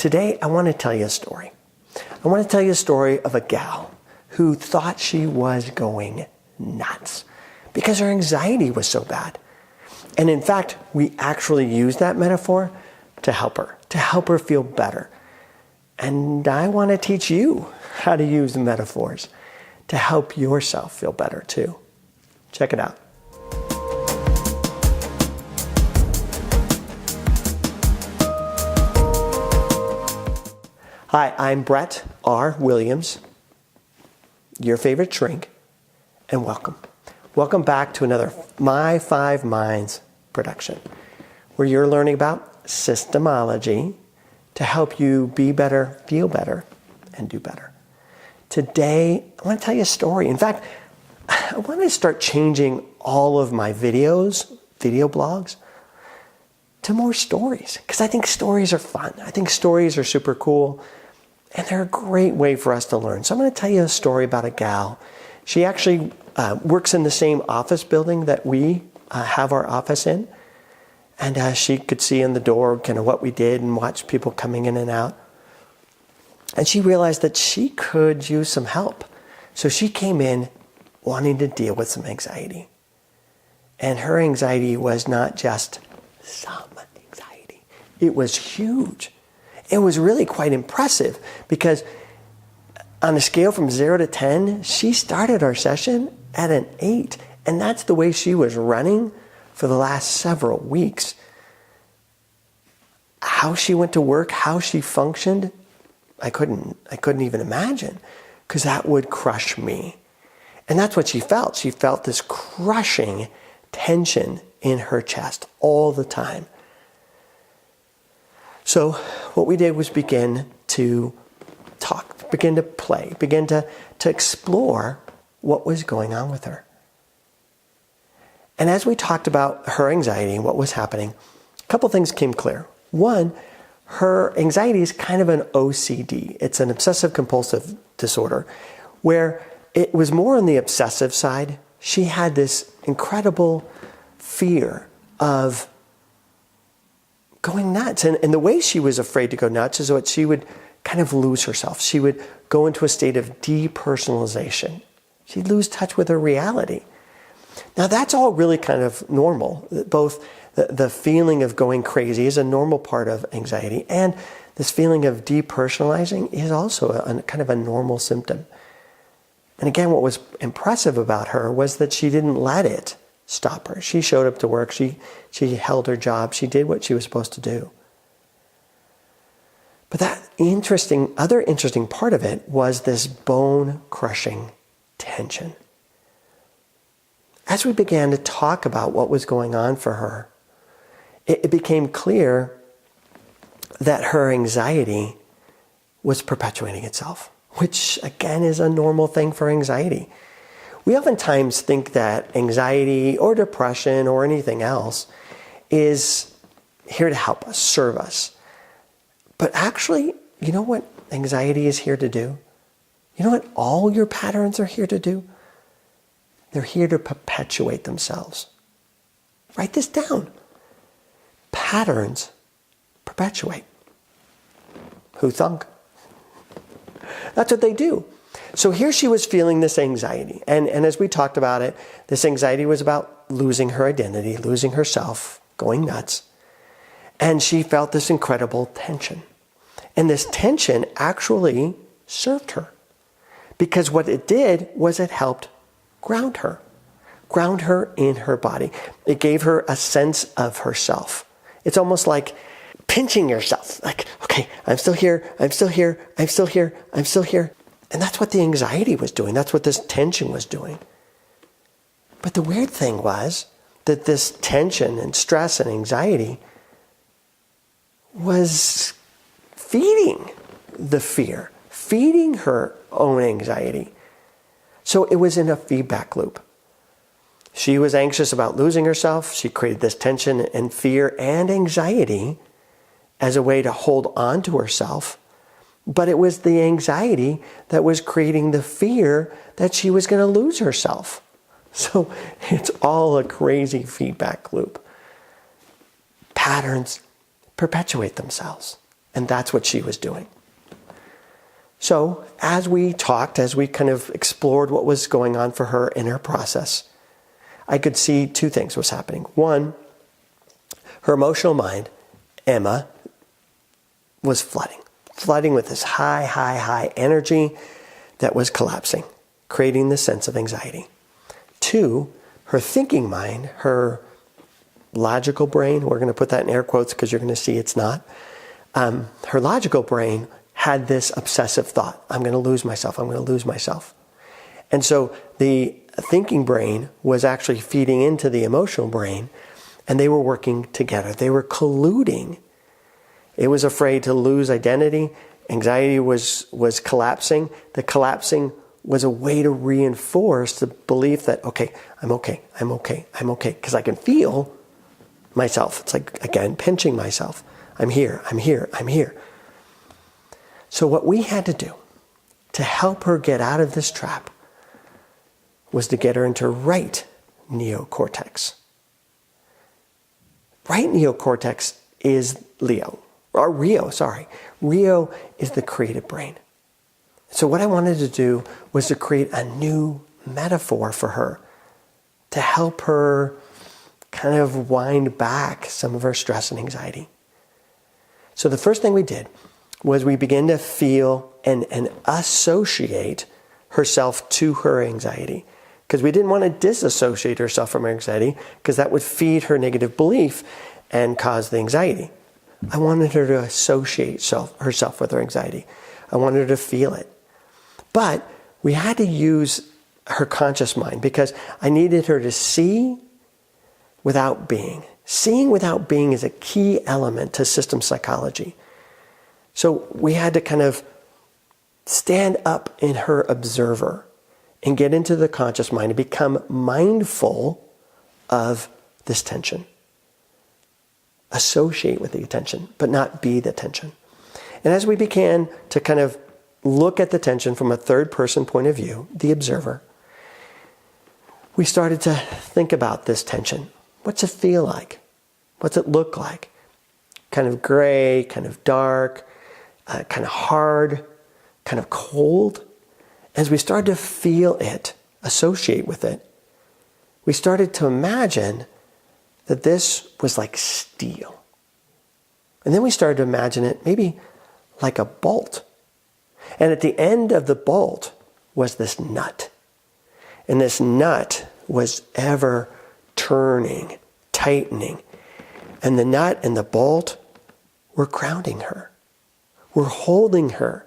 Today, I want to tell you a story. I want to tell you a story of a gal who thought she was going nuts because her anxiety was so bad. And in fact, we actually use that metaphor to help her feel better. And I want to teach you how to use the metaphors to help yourself feel better too. Check it out. Hi, I'm Brett R. Williams, your favorite shrink, and welcome. Welcome back to another My 5 Minds production, where you're learning about systemology to help you be better, feel better, and do better. Today, I want to tell you a story. In fact, I want to start changing all of my video blogs, to more stories, because I think stories are fun. I think stories are super cool, and they're a great way for us to learn. So I'm going to tell you a story about a gal. She actually works in the same office building that we have our office in. And she could see in the door kind of what we did and watch people coming in and out. And she realized that she could use some help. So she came in wanting to deal with some anxiety. And her anxiety was not just some anxiety. It was huge. It was really quite impressive because on a scale from 0 to 10, she started our session at an 8. And that's the way she was running for the last several weeks. How she went to work, how she functioned, I couldn't even imagine, because that would crush me. And that's what she felt. She felt this crushing tension in her chest all the time. So what we did was begin to talk, begin to play, begin to explore what was going on with her. And as we talked about her anxiety and what was happening, a couple things came clear. One, her anxiety is kind of an OCD. It's an obsessive compulsive disorder, where it was more on the obsessive side. She had this incredible fear of going nuts. And the way she was afraid to go nuts is that she would kind of lose herself. She would go into a state of depersonalization. She'd lose touch with her reality. Now that's all really kind of normal. Both the feeling of going crazy is a normal part of anxiety, and this feeling of depersonalizing is also a kind of a normal symptom. And again, what was impressive about her was that she didn't let it stop her. She showed up to work. She held her job. She did what she was supposed to do. But that other interesting part of it was this bone-crushing tension. As we began to talk about what was going on for her, it became clear that her anxiety was perpetuating itself, which again is a normal thing for anxiety. We oftentimes think that anxiety or depression or anything else is here to help us, serve us. But actually, you know what anxiety is here to do? You know what all your patterns are here to do? They're here to perpetuate themselves. Write this down. Patterns perpetuate. Who thunk? That's what they do. So here she was feeling this anxiety. And as we talked about it, this anxiety was about losing her identity, losing herself, going nuts. And she felt this incredible tension. And this tension actually served her. Because what it did was it helped ground her in her body. It gave her a sense of herself. It's almost like pinching yourself. Like, okay, I'm still here, I'm still here, I'm still here, I'm still here. And that's what the anxiety was doing. That's what this tension was doing. But the weird thing was that this tension and stress and anxiety was feeding the fear, feeding her own anxiety. So it was in a feedback loop. She was anxious about losing herself. She created this tension and fear and anxiety as a way to hold on to herself. But it was the anxiety that was creating the fear that she was going to lose herself. So it's all a crazy feedback loop. Patterns perpetuate themselves. And that's what she was doing. So as we talked, as we kind of explored what was going on for her in her process, I could see two things was happening. One, her emotional mind, Emma, was flooding with this high energy that was collapsing, creating this sense of anxiety. Two, her thinking mind, her logical brain, we're going to put that in air quotes because you're going to see it's not, her logical brain had this obsessive thought, I'm going to lose myself, I'm going to lose myself. And so the thinking brain was actually feeding into the emotional brain, and they were working together. They were colluding. It was afraid to lose identity. Anxiety was collapsing. The collapsing was a way to reinforce the belief that, okay, I'm okay, because I can feel myself. It's like, again, pinching myself. I'm here. So what we had to do to help her get out of this trap was to get her into right neocortex. Right neocortex is Rio. Rio is the creative brain. So what I wanted to do was to create a new metaphor for her to help her kind of wind back some of her stress and anxiety. So the first thing we did was we began to feel and associate herself to her anxiety. Because we didn't want to disassociate herself from her anxiety, because that would feed her negative belief and cause the anxiety. I wanted her to associate herself with her anxiety. I wanted her to feel it. But we had to use her conscious mind, because I needed her to see without being. Seeing without being is a key element to system psychology. So we had to kind of stand up in her observer and get into the conscious mind and become mindful of this tension. Associate with the tension, but not be the tension. And as we began to kind of look at the tension from a third person point of view, the observer, we started to think about this tension. What's it feel like? What's it look like? Kind of gray, kind of dark, kind of hard, kind of cold. As we started to feel it, associate with it, we started to imagine that this was like steel. And then we started to imagine it maybe like a bolt. And at the end of the bolt was this nut. And this nut was ever turning, tightening. And the nut and the bolt were grounding her. We're holding her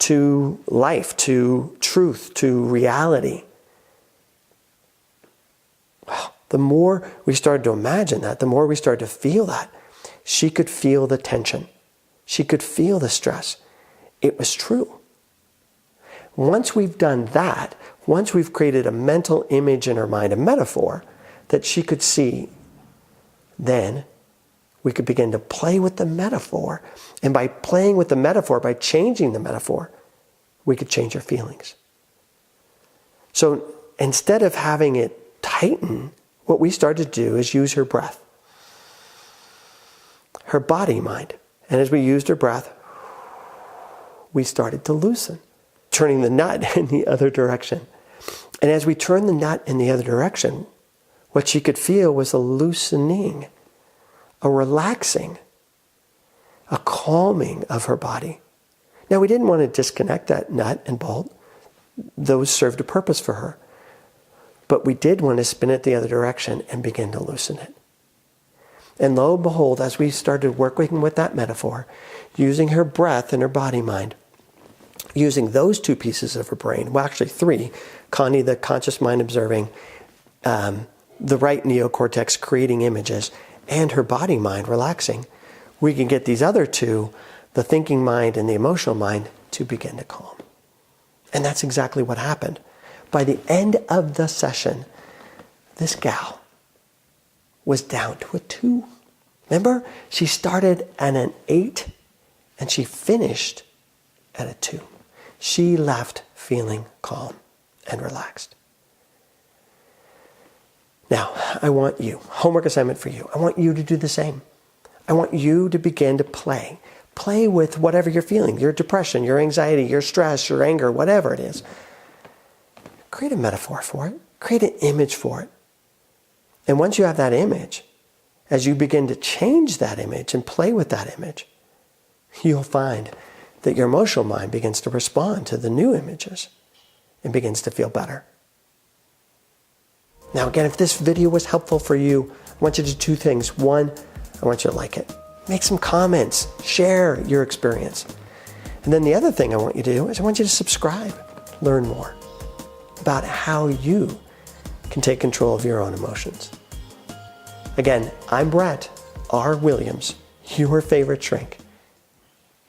to life, to truth, to reality. Well, the more we started to imagine that, the more we started to feel that, she could feel the tension. She could feel the stress. It was true. Once we've done that, once we've created a mental image in her mind, a metaphor that she could see, then we could begin to play with the metaphor. And by playing with the metaphor, by changing the metaphor, we could change her feelings. So instead of having it tighten, what we started to do is use her breath, her body mind. And as we used her breath, we started to loosen, turning the nut in the other direction. And as we turned the nut in the other direction, what she could feel was a loosening, a relaxing, a calming of her body. Now, we didn't want to disconnect that nut and bolt. Those served a purpose for her. But we did want to spin it the other direction and begin to loosen it. And lo and behold, as we started working with that metaphor, using her breath and her body mind, using those two pieces of her brain, well, actually three, Connie, the conscious mind observing, the right neocortex creating images, and her body mind relaxing, we can get these other two, the thinking mind and the emotional mind, to begin to calm. And that's exactly what happened. By the end of the session, this gal was down to a 2. Remember? She started at an 8 and she finished at a 2. She left feeling calm and relaxed. Now, I want you, homework assignment for you, I want you to do the same. I want you to begin to play Play with whatever you're feeling, your depression, your anxiety, your stress, your anger, whatever it is. Create a metaphor for it. Create an image for it. And once you have that image, as you begin to change that image and play with that image, you'll find that your emotional mind begins to respond to the new images and begins to feel better. Now again, if this video was helpful for you, I want you to do two things. One, I want you to like it. Make some comments. Share your experience. And then the other thing I want you to do is I want you to subscribe. Learn more about how you can take control of your own emotions. Again, I'm Brett R. Williams, your favorite shrink.